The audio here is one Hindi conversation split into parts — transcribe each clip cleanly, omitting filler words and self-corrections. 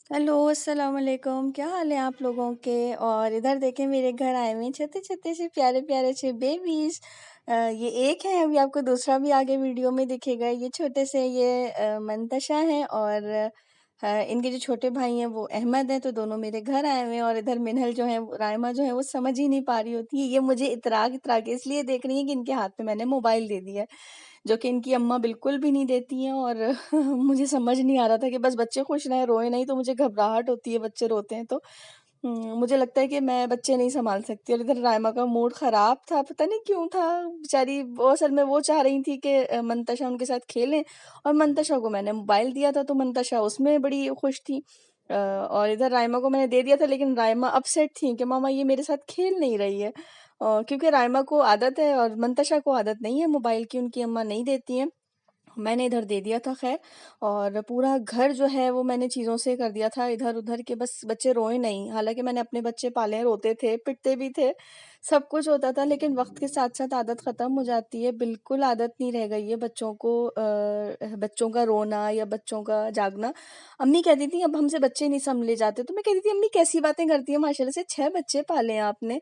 हेलो, अस्सलाम वालेकुम। क्या हाल है आप लोगों के? और इधर देखें मेरे घर आए हुए हैं छोटे-छोटे से प्यारे-प्यारे से बेबीज़। ये एक है, अभी आपको दूसरा भी आगे वीडियो में दिखेगा। ये छोटे से मंतशा हैं और इनके जो छोटे भाई हैं वो अहमद हैं, तो दोनों मेरे घर आए हुए हैं। और इधर मिन्हल जो है राइमा जो है वो समझ ही नहीं पा रही होती है। ये मुझे इतरा-इतरा के इसलिए देख रही है कि इनके हाथ में मैंने मोबाइल दे दिया है। जो कि इनकी अम्मा बिल्कुल भी नहीं देती हैं। और मुझे समझ नहीं आ रहा था कि बस बच्चे खुश रहें, रोएँ नहीं, तो मुझे घबराहट होती है बच्चे रोते हैं तो। मुझे लगता है कि मैं बच्चे नहीं सँभाल सकती। और इधर राइमा का मूड ख़राब था, पता नहीं क्यों था, बेचारी वो असल में वो चाह रही थी कि मंतशा उनके साथ खेलें। और मंतशा को मैंने मोबाइल दिया था, तो मंतशा उसमें बड़ी खुश थी। और इधर राइमा को मैंने दे दिया था, लेकिन राइमा अपसेट थी कि मम्मा ये मेरे साथ खेल नहीं रही है। क्योंकि राइमा को आदत है और मंतशा को आदत नहीं है मोबाइल की, उनकी अम्मा नहीं देती हैं। मैंने इधर दे दिया था ख़ैर। और पूरा घर जो है वो मैंने चीज़ों से कर दिया था इधर-उधर के, बस बच्चे रोएँ नहीं। हालाँकि मैंने अपने बच्चे पाले हैं, रोते थे, पिटते भी थे, सब कुछ होता था, लेकिन वक़्त के साथ-साथ आदत ख़त्म हो जाती है। बिल्कुल आदत नहीं रह गई है बच्चों को, बच्चों का रोना या बच्चों का जागना। अम्मी कहती थी अब हमसे बच्चे नहीं सँभले जाते, तो मैं कहती थी अम्मी कैसी बातें करती हैं, माशाल्लाह से 6 बच्चे पाले हैं आपने।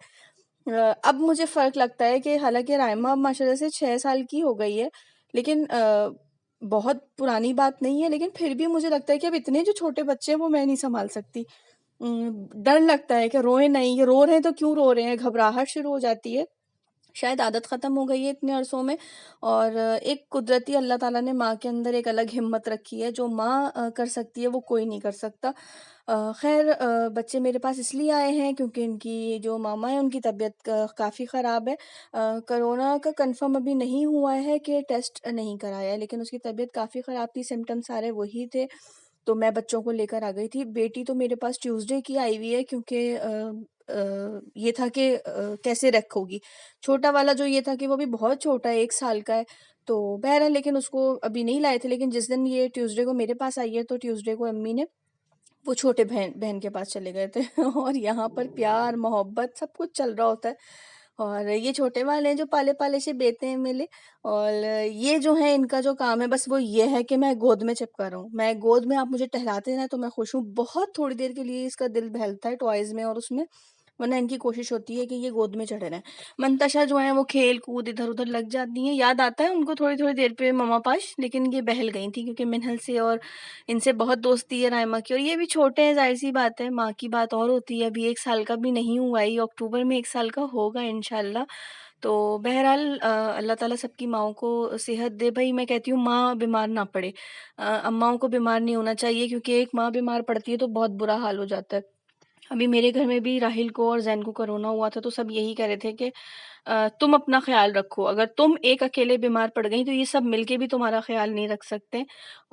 अब मुझे फ़र्क लगता है कि हालाँकि राइमा अब माशाल्लाह से 6 साल की हो गई है, लेकिन बहुत पुरानी बात नहीं है, लेकिन फिर भी मुझे लगता है कि अब इतने जो छोटे बच्चे हैं वो मैं नहीं सँभाल सकती। डर लगता है कि रोएँ नहीं, ये रो रहे हैं तो क्यों रो रहे हैं? घबराहट शुरू हो जाती है। शायद आदत ख़त्म हो गई है इतने अरसों में। और एक कुदरती अल्लाह ताला ने माँ के अंदर एक अलग हिम्मत रखी है, जो माँ कर सकती है वो कोई नहीं कर सकता। ख़ैर, बच्चे मेरे पास इसलिए आए हैं क्योंकि इनकी जो मामा हैं उनकी तबीयत काफ़ी ख़राब है। कोरोना का कन्फ़र्म अभी नहीं हुआ है कि टेस्ट नहीं कराया है, लेकिन उसकी तबीयत काफ़ी ख़राब थी, सिम्पटम्स सारे वही थे। तो मैं बच्चों को लेकर आ गई थी। बेटी तो मेरे पास ट्यूसडे की आई हुई है, क्योंकि ये था कि कैसे रखोगी? छोटा वाला जो ये था कि वो भी बहुत छोटा है, 1 साल का है। तो बहरहाल, लेकिन उसको अभी नहीं लाए थे, लेकिन जिस दिन ये ट्यूसडे को मेरे पास आई है, तो ट्यूसडे को अम्मी ने वो छोटे बहन बहन के पास चले गए थे। और यहाँ पर प्यार, मोहब्बत सब कुछ चल रहा होता है। और ये छोटे वाले हैं जो पाले-पाले से बेटे हैं मेरे। और ये जो है इनका जो काम है बस वो ये है कि मैं गोद में चिपका रहूँ। मैं गोद में, आप मुझे टहलाते रहें तो मैं खुश हूँ। बहुत थोड़ी देर के लिए इसका दिल बहलता है टॉयज़ में और उसमें, वरना इनकी कोशिश होती है कि ये गोद में चढ़े रहें। मंतशा जो है वो खेल-कूद इधर-उधर लग जाती हैं। याद आता है उनको थोड़ी-थोड़ी देर पे मम्मा पास, लेकिन ये बहल गई थी क्योंकि मिन्हल से और इनसे बहुत दोस्ती है राइमा की। और ये भी छोटे हैं, ज़ाहिर-सी बात है, माँ की बात और होती है। अभी 1 साल का भी नहीं हुआ है, ये अक्टूबर में 1 साल का होगा इंशाअल्लाह। तो बहरहाल, अल्लाह ताला सबकी माँओं को सेहत दे। भई मैं कहती हूँ माँ बीमार ना पड़े। अम्माओं को बीमार नहीं होना चाहिए, क्योंकि एक माँ बीमार पड़ती है तो बहुत बुरा हाल हो जाता है। अभी मेरे घर में भी राहिल को और ज़ैन को कोरोना हुआ था, तो सब यही कह रहे थे कि तुम अपना ख़्याल रखो। अगर तुम एक अकेले बीमार पड़ गई तो ये सब मिलके भी तुम्हारा ख़्याल नहीं रख सकते।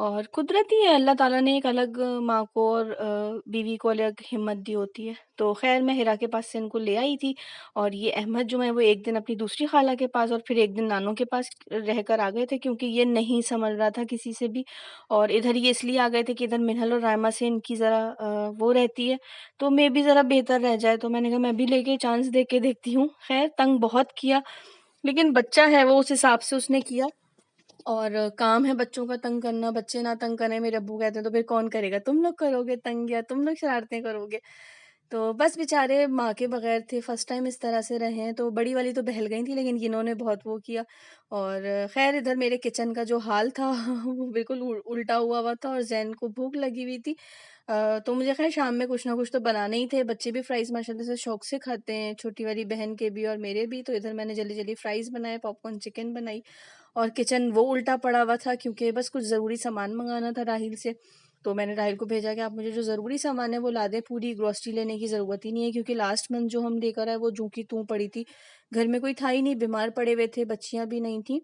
और कुदरती है, अल्लाह ताला ने एक अलग माँ को और बीवी को अलग हिम्मत दी होती है। तो ख़ैर, मैं हिरा के पास से इनको ले आई थी। और ये अहमद जो है वो एक दिन अपनी दूसरी ख़ाला के पास और फिर एक दिन नानों के पास रहकर आ गए थे, क्योंकि ये नहीं समझ रहा था किसी से भी। और इधर ये इसलिए आ गए थे कि इधर मिन्हल और राइमा से इनकी ज़रा वो रहती है, तो मैं भी ज़रा बेहतर रह जाए, तो मैंने कहा मैं भी लेके चांस दे के देखती हूँ। ख़ैर, तंग बहुत किया, लेकिन बच्चा है वो, उस हिसाब से उसने किया। और काम है बच्चों का तंग करना, बच्चे ना तंग करें, मेरे अब्बू कहते हैं तो फिर कौन करेगा? तुम लोग करोगे तंग, या तुम लोग शरारतें करोगे? तो बस बेचारे माँ के बगैर थे, फर्स्ट टाइम इस तरह से रहे हैं, तो बड़ी वाली तो बहल गई थी, लेकिन इन्होंने बहुत वो किया। और ख़ैर, इधर मेरे किचन का जो हाल था वो बिल्कुल उल्टा हुआ हुआ था और ज़ैन को भूख लगी हुई थी। तो मुझे ख़ैर शाम में कुछ ना कुछ तो बनाने ही थे, बच्चे भी फ्राइज़ माशाल्लाह से शौक से खाते हैं, छोटी वाली बहन के भी और मेरे भी। तो इधर मैंने जल्दी-जल्दी फ्राइज़ बनाए, पॉपकॉर्न चिकन बनाई। और किचन वो उल्टा पड़ा हुआ था, क्योंकि बस कुछ ज़रूरी सामान मँगाना था राहिल से। तो मैंने राहिल को भेजा कि आप मुझे जो ज़रूरी सामान है वो ला दें, पूरी ग्रॉसरी लेने की ज़रूरत ही नहीं है, क्योंकि लास्ट मंथ जो हम लेकर आए वो जूँ की त्यों पड़ी थी। घर में कोई था ही नहीं, बीमार पड़े हुए थे, बच्चियाँ भी नहीं थीं।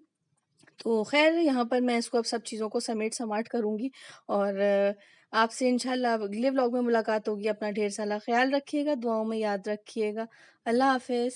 तो ख़ैर, यहाँ पर मैं इसको अब सब चीज़ों को समेट-समाट करूँगी। और आपसे इंशाल्लाह अगले व्लॉग में मुलाकात होगी। अपना ढेर सारा ख़्याल रखिएगा, दुआओं में याद रखिएगा। अल्लाह हाफ़िज़।